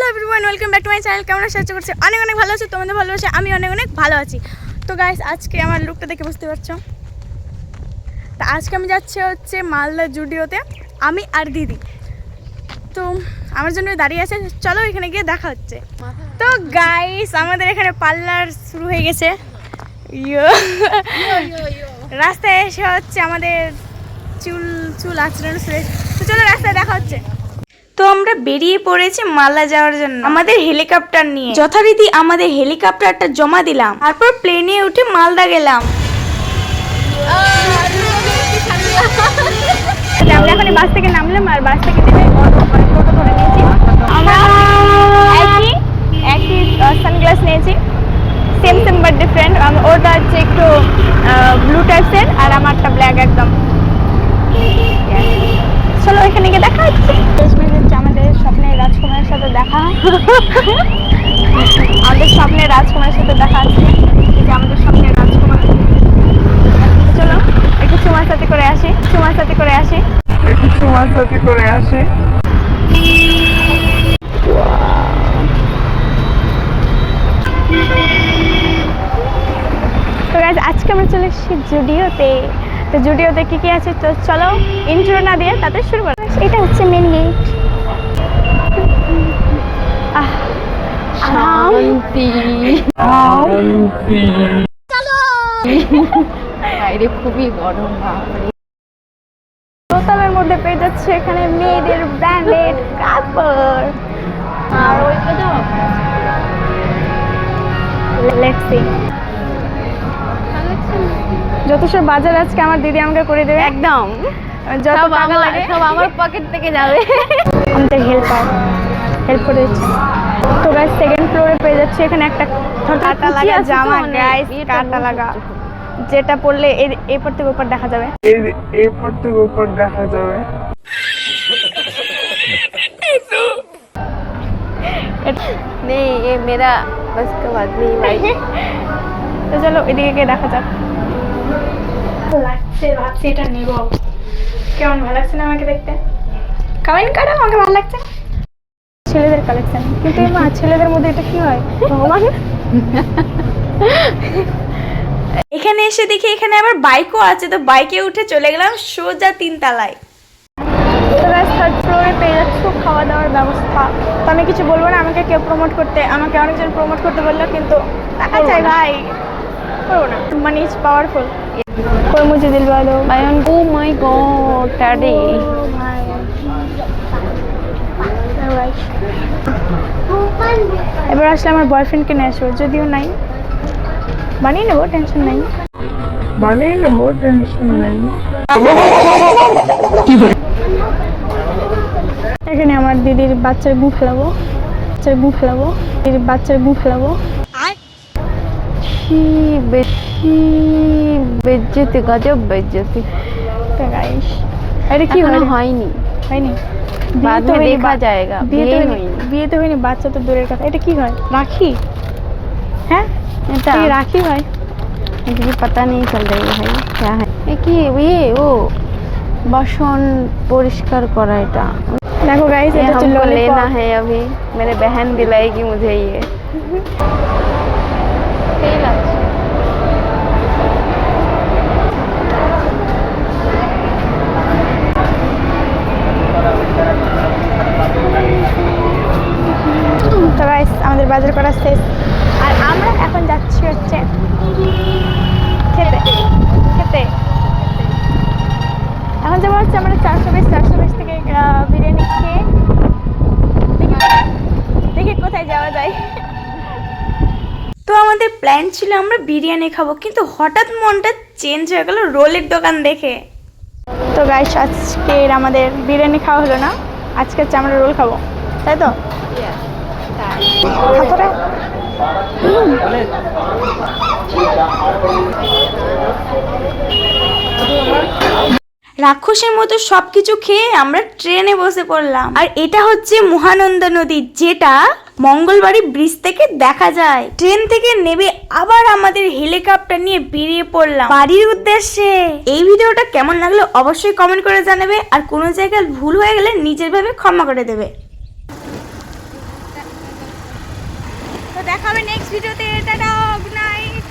Hello everyone, welcome back to my channel. কেমন আছো? আশা করছি অনেক অনেক ভালো আছো। তোমাদের ভালোবাসে আমি অনেক অনেক ভালো আছি। তো গাইস, আজকে আমার লুকটা দেখে বুঝতে পারছো। তো আজকে আমি যাচ্ছি হচ্ছে মালদা জুডিওতে, আমি আর দিদি। তো আমার জন্য দাঁড়িয়ে আছে, চলো এখানে গিয়ে দেখা হচ্ছে। তো গাইস, আমাদের এখানে পার্লার শুরু হয়ে গেছে। রাস্তায় এসে হচ্ছে আমাদের চুল আচরণ শুরু। তো চলো রাস্তায় দেখা হচ্ছে। তো আমরা বেরিয়ে পড়েছি মালদা যাওয়ার জন্য আমাদের হেলিকপ্টার নিয়ে। যথারীতি আমাদের হেলিকপ্টারটা জমা দিলাম, তারপর প্লেনে উঠে মালদা গেলাম। আমরা এখন বাস থেকে নামলাম আর বাস থেকে নেমে টোটো ধরে নিয়েছি। আমরা একই সানগ্লাস নিয়েছি, সেম বাট ডিফারেন্ট। ওটা হচ্ছে একটু ব্লু টাইপসের আর আমারটা ব্ল্যাক একদম। চলো এখানে গিয়ে দেখা হচ্ছে। আমাদের স্বপ্নের রাজকুমারের সাথে দেখা আমাদের স্বপ্নের রাজকুমারের সাথে দেখা হচ্ছে। এই যে আমাদের স্বপ্নের রাজকুমার। চলো একটু চুমাচাতি করে আসি। তো গাইস, আজকে আমরা চলে এসেছি জুডিওতে। তো জুডিওতে কি আছে, তো চলো ইন্ট্রো না দিয়ে তাতে শুরু করা। এটা হচ্ছে মেন গেট। শান্তি বাইরে খুবই গরম। দোতলার মধ্যে পেয়ে যাচ্ছে এখানে মেয়েদের ব্র্যান্ডেড কাপড়। আর ওইটা দাও লেক্সি যত সব বাজার আজকে আমার দিদি আমাকে করে দেবে একদম। যত টাকা লাগে সব আমার পকেট থেকে যাবে। আমাদের হেল্প করে দিচ্ছে। তো গাইস, সেকেন্ড ফ্লোরে পেয়ে যাচ্ছে এখানে একটা কাটা লাগা জামা। গাইস, কাটা লাগা যেটা পরলে এরপর থেকে উপর দেখা যাবে। नहीं ये मेरा बस का बात नहीं भाई। তো চলো এদিকে গিয়ে দেখা যাক। লাগছে এটা নেব। কেমন ভালো লাগছে না আমাকে দেখতে? কমেন্ট করো আমাকে ভালো লাগছে। ছেলেদের কালেকশন, কিন্তু মা ছেলেদের মধ্যে এটা কি হয় ভগবান। এখানে এসে দেখি এখানে আবার বাইকও আছে। তো বাইকে উঠে চলে গেলাম সোজা 3 তলায়। তো গাইস, থার্ড ফ্লোরে পেয়ে যাচ্ছ খাওয়া দাওয়ার ব্যবস্থা। তো আমি কিছু বলবো না, আমাকে কেউ প্রমোট করতে, আমাকে অনেকজন প্রমোট করতে বললো, কিন্তু টাকা চাই ভাই, করবো না। Money is powerful. कोई मुझे दिलवा दो भाई ओ माय गॉड डैडी। এবার আসলে আমার বয়ফ্রেন্ডকে নিয়ে আসবো, যদিও নাই, বানিয়ে নেবো, টেনশন নাই। এখানে আমার দিদির বাচ্চার গু ফেলাবো। বেশি বেজ্জতি, গজব বেজ্জতি। এটা কি হয়নি बाद में देखा जाएगा। বিয়ে তো হয়নি, বাচ্চা তো দূরের কথা। এটা কি হয়? রাখি? হ্যাঁ, এটা রাখি হয়। मुझे पता नहीं चल रही है भाई क्या है कि ये वो बासन परिष्कार करा। এটা देखो गाइस, ये हमको लेना है अभी। मेरे बहन दिलाएगी मुझे ये। তো গাইস, আমাদের বাজার করা শেষ আর আমরা এখন যাচ্ছি হচ্ছে খেতে। এখন যাবো হচ্ছে আমরা 420 থেকে বিরিয়ানি খেয়ে দেখি কোথায় যাওয়া যায়। তো আমাদের প্ল্যান ছিল আমরা বিরিয়ানি খাবো, কিন্তু হঠাৎ মনটা চেঞ্জ হয়ে গেল রোলের দোকান দেখে। তো গাইস, আজকে আমাদের বিরিয়ানি খাওয়া হলো না, আজকে হচ্ছে আমরা রোল খাবো, তাই তো? রাক্ষসের মতো সবকিছু খেয়ে আমরা ট্রেনে বসে পড়লাম। আর এটা হচ্ছে মহানন্দা নদী, যেটা মঙ্গলবাড়ি ব্রিজ থেকে দেখা যায়। ট্রেন থেকে নেমে আবার আমাদের হেলিকপ্টার নিয়ে বেরিয়ে পড়লাম বাড়ির উদ্দেশ্যে। এই ভিডিওটা কেমন লাগলো অবশ্যই কমেন্ট করে জানাবে, আর কোনো জায়গায় ভুল হয়ে গেলে নিজের ভাবে ক্ষমা করে দেবে। দেখা হবে নেক্সট ভিডিওতে। Tata, good night.